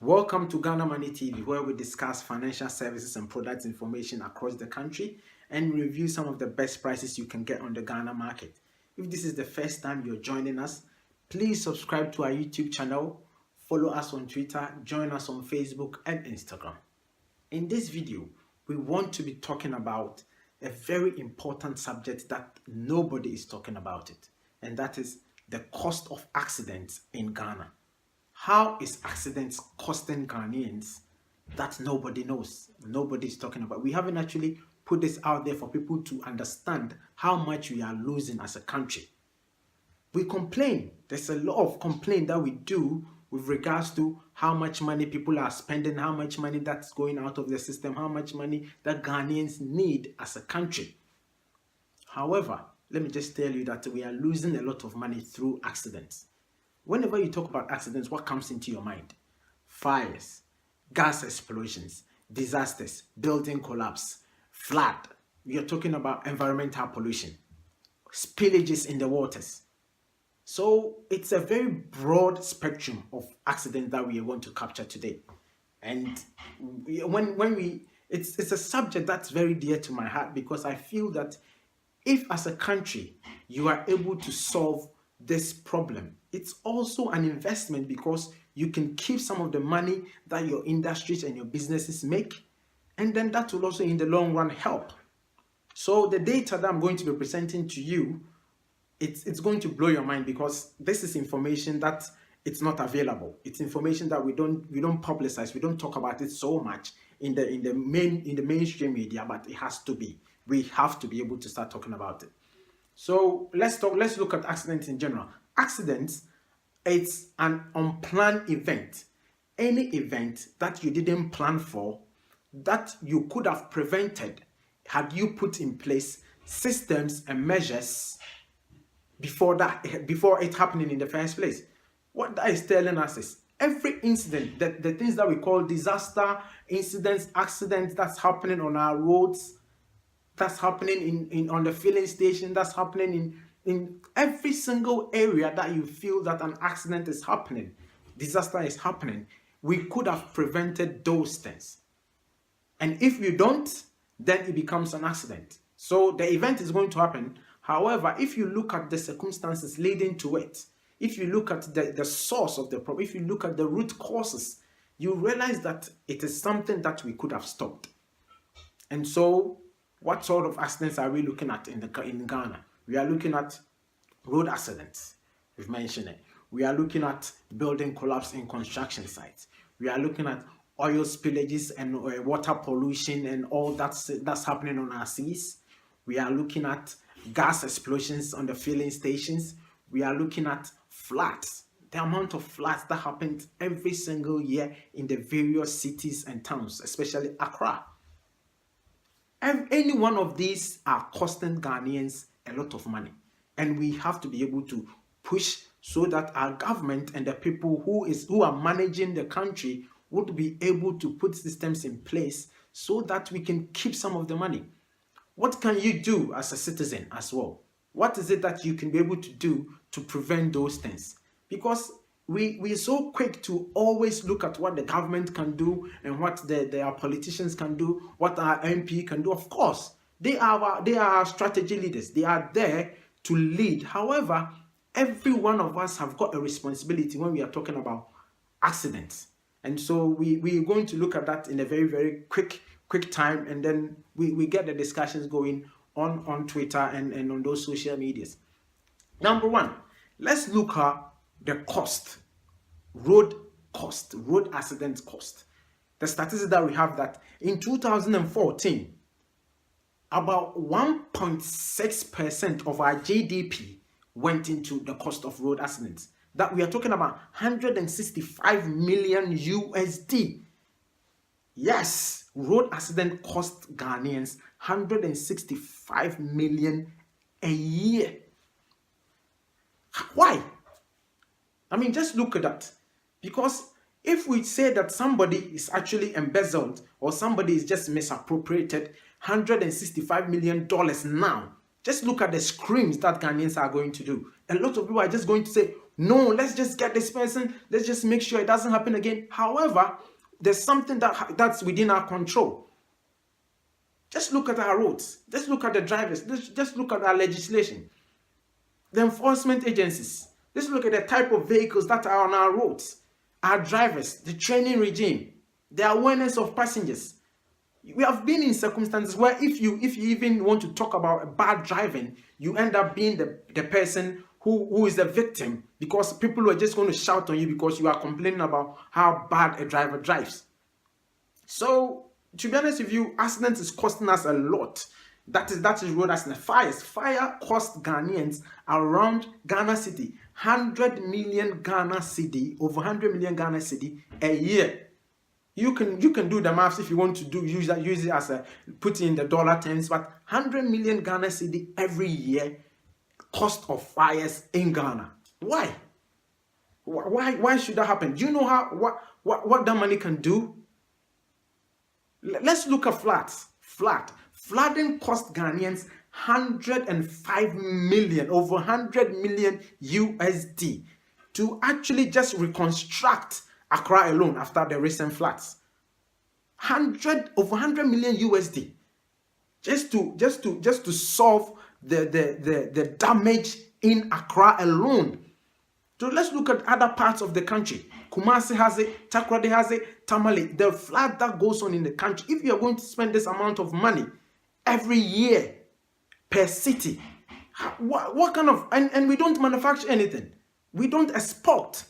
Welcome to Ghana Money TV, where we discuss financial services and products information across the country and review some of the best prices you can get on the Ghana market. If this is the first time you're joining us, please subscribe to our YouTube channel, follow us on Twitter, join us on Facebook and Instagram. In this video, we want to be talking about a very important subject that nobody is talking about it, and that is the cost of accidents in Ghana. How is accidents costing Ghanaians? That nobody knows. Nobody is talking about. We haven't actually put this out there for people to understand how much we are losing as a country. We complain. There's a lot of complaint that we do with regards to how much money people are spending, how much money that's going out of the system, how much money that Ghanaians need as a country. However, let me just tell you that we are losing a lot of money through accidents. Whenever you talk about accidents, what comes into your mind? Fires, gas explosions, disasters, building collapse, flood. You're talking about environmental pollution, spillages in the waters. So it's a very broad spectrum of accidents that we want to capture today. And it's a subject that's very dear to my heart, because I feel that if as a country you are able to solve this problem, it's also an investment, because you can keep some of the money that your industries and your businesses make, and then that will also in the long run help. So the data that I'm going to be presenting to you, it's going to blow your mind, because this is information that it's not available. It's information that we don't publicize, we don't talk about it so much in the mainstream media, but it has to be. We have to be able to start talking about it. So let's look at accidents in general. Accidents, it's an unplanned event. Any event that you didn't plan for, that you could have prevented had you put in place systems and measures before it happening in the first place. What that is telling us is every incident, the things that we call disaster incidents, accidents that's happening on our roads, that's happening in on the filling station, that's happening in every single area that you feel that an accident is happening, disaster is happening, we could have prevented those things. And if you don't, then it becomes an accident. So the event is going to happen. However, if you look at the circumstances leading to it, if you look at the source of the problem, if you look at the root causes, you realize that it is something that we could have stopped. And so what sort of accidents are we looking at in Ghana? We are looking at road accidents. We've mentioned it. We are looking at building collapse in construction sites. We are looking at oil spillages and water pollution and all that's happening on our seas. We are looking at gas explosions on the filling stations. We are looking at floods. The amount of floods that happens every single year in the various cities and towns, especially Accra. Any one of these are costing Ghanaians a lot of money, and we have to be able to push so that our government and the people who are managing the country would be able to put systems in place so that we can keep some of the money. What can you do as a citizen as well? What is it that you can be able to do to prevent those things? Because we're so quick to always look at what the government can do and what our politicians can do, what our MP can do. Of course, they are our strategy leaders. They are there to lead. However, every one of us have got a responsibility when we are talking about accidents. And so we're going to look at that in a very, very quick time, and then we get the discussions going on Twitter and on those social medias. Number one, let's look at the cost, road accident cost. The statistics that we have, that in 2014, about 1.6% of our GDP went into the cost of road accidents. That we are talking about 165 million USD. Yes, road accident cost Ghanaians 165 million a year. Why? I mean, just look at that. Because if we say that somebody is actually embezzled or somebody is just misappropriated $165 million now, just look at the screams that Ghanaians are going to do. A lot of people are just going to say, No, let's just get this person. Let's just make sure it doesn't happen again. However, there's something that's within our control. Just look at our roads. Just look at the drivers. Just look at our legislation. The enforcement agencies. Let's look at the type of vehicles that are on our roads. Our drivers, the training regime, the awareness of passengers. We have been in circumstances where if you even want to talk about bad driving, you end up being the person who is the victim, because people are just going to shout on you because you are complaining about how bad a driver drives. So, to be honest with you, accidents is costing us a lot. That is road accident. Fire cost Ghanaians around Ghana City 100 million Ghana Cedi, over 100 million Ghana Cedi a year. You can do the maths if you want to use it as a put in the dollar terms, but 100 million Ghana Cedi every year cost of fires in Ghana. Why? Why should that happen? Do you know what that money can do? Let's look at flooding cost Ghanaians 105 million, over 100 million USD to actually just reconstruct Accra alone after the recent floods. Over 100 million USD just to solve the damage in Accra alone. So let's look at other parts of the country. Kumasi has it, Takoradi has it, Tamale. The flood that goes on in the country. If you are going to spend this amount of money every year per city, what kind of, and we don't manufacture anything. We don't export.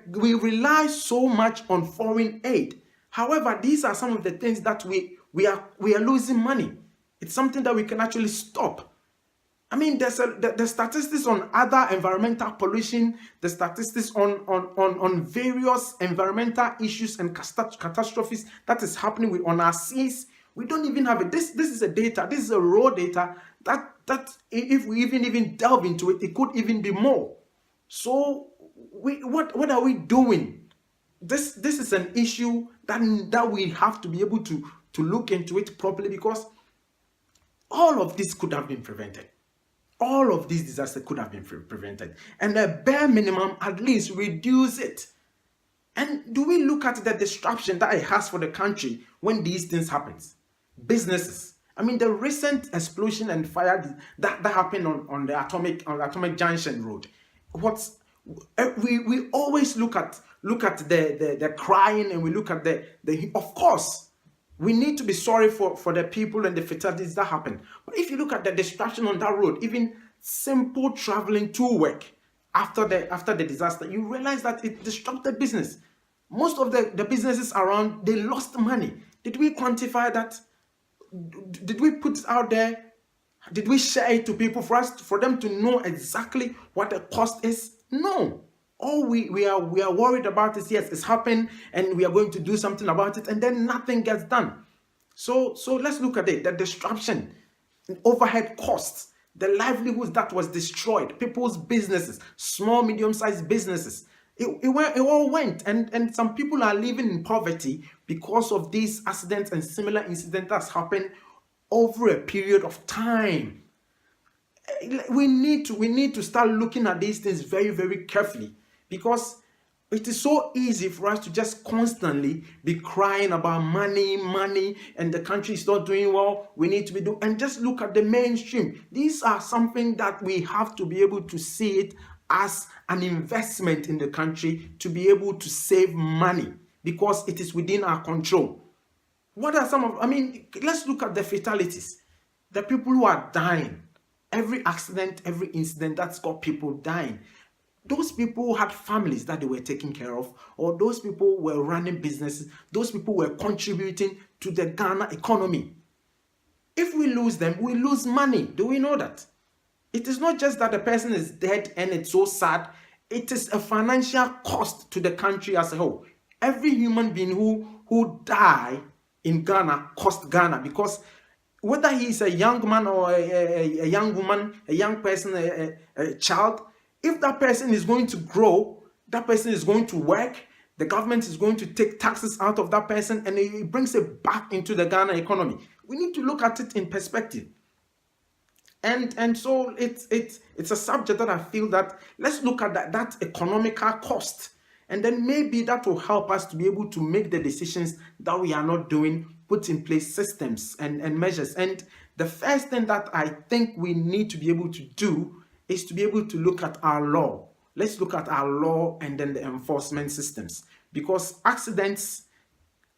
We rely so much on foreign aid. However, these are some of the things that we are losing money. It's something that we can actually stop. I mean, there's the statistics on other environmental pollution, the statistics on various environmental issues and catastrophes that is happening on our seas. We don't even have it. This is a data. This is a raw data that if we even delve into it, it could even be more. So what are we doing? This is an issue that we have to be able to look into it properly, because all of this could have been prevented. All of these disasters could have been prevented. And the bare minimum, at least reduce it. And do we look at the disruption that it has for the country when these things happen? Businesses. I mean, the recent explosion and fire that happened on the Atomic Junction Road. We always look at the crying, and we look at the of course, we need to be sorry for the people and the fatalities that happen. But if you look at the destruction on that road, even simple traveling to work after the disaster, you realize that it disrupted business. Most of the businesses around, they lost money. Did we quantify that? Did we put it out there? Did we share it to people for them to know exactly what the cost is? No. All we are worried about is, yes, it's happened and we are going to do something about it, and then nothing gets done. So let's look at it. The disruption, overhead costs, the livelihoods that was destroyed, people's businesses, small, medium-sized businesses. It all went, and some people are living in poverty because of these accidents and similar incidents that's happened over a period of time. We need to start looking at these things very, very carefully, because it is so easy for us to just constantly be crying about money, and the country is not doing well. We need to be doing, and just look at the mainstream. These are something that we have to be able to see it as an investment in the country, to be able to save money, because it is within our control. What are let's look at the fatalities, the people who are dying. Every accident, every incident that's got people dying. Those people had families that they were taking care of, or those people were running businesses, those people were contributing to the Ghana economy. If we lose them, we lose money. Do we know that? It is not just that the person is dead and it's so sad. It is a financial cost to the country as a whole. Every human being who die in Ghana cost Ghana, because whether he is a young man or a young woman, a young person, a child, if that person is going to grow, that person is going to work, the government is going to take taxes out of that person, and it brings it back into the Ghana economy. We need to look at it in perspective. And so it's a subject that I feel that let's look at that economical cost, and then maybe that will help us to be able to make the decisions that we are not doing, put in place systems and measures. And the first thing that I think we need to be able to do is to be able to look at our law. Let's look at our law and then the enforcement systems, because accidents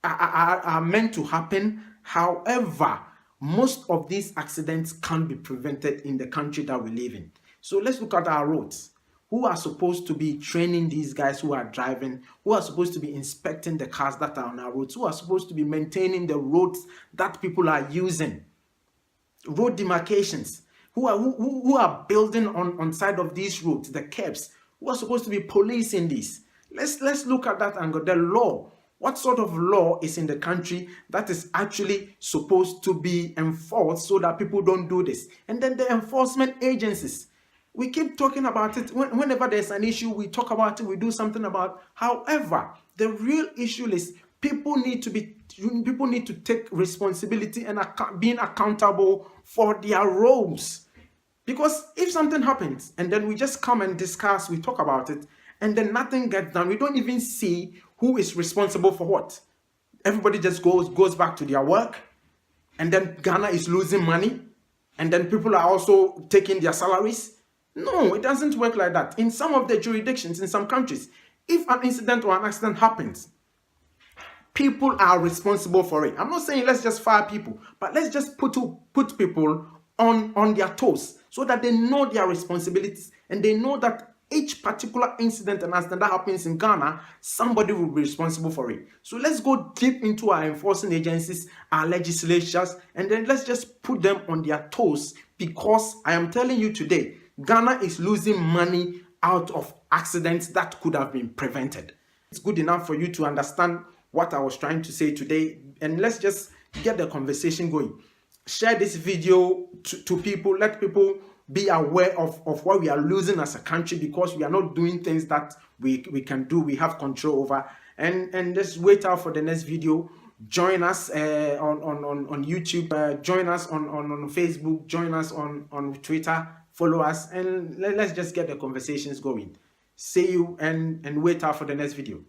are meant to happen. However, most of these accidents can be prevented in the country that we live in. So let's look at our roads. Who are supposed to be training these guys who are driving? Who are supposed to be inspecting the cars that are on our roads? Who are supposed to be maintaining the roads that people are using? Road demarcations. Who are building on side of these roads, the curbs? Who are supposed to be policing this? Let's look at that angle. The law. What sort of law is in the country that is actually supposed to be enforced so that people don't do this? And then the enforcement agencies. We keep talking about it. Whenever there's an issue, we talk about it, we do something about it. However, the real issue is people need to take responsibility and being accountable for their roles. Because if something happens and then we just come and discuss, we talk about it, and then nothing gets done, we don't even see who is responsible for what. Everybody just goes back to their work, and then Ghana is losing money, and then people are also taking their salaries. No, it doesn't work like that. In some of the jurisdictions, in some countries, if an incident or an accident happens, people are responsible for it. I'm not saying let's just fire people, but let's just put people on their toes so that they know their responsibilities and they know that each particular incident and accident that happens in Ghana, somebody will be responsible for it. So let's go deep into our enforcing agencies, our legislatures, and then let's just put them on their toes, because I am telling you today, Ghana is losing money out of accidents that could have been prevented. It's good enough for you to understand what I was trying to say today, and let's just get the conversation going. Share this video to people. Let people be aware of what we are losing as a country, because we are not doing things that we can do, we have control over. And just wait out for the next video. Join us on YouTube, join us on Facebook, join us on Twitter, follow us, and let's just get the conversations going. See you, and wait out for the next video.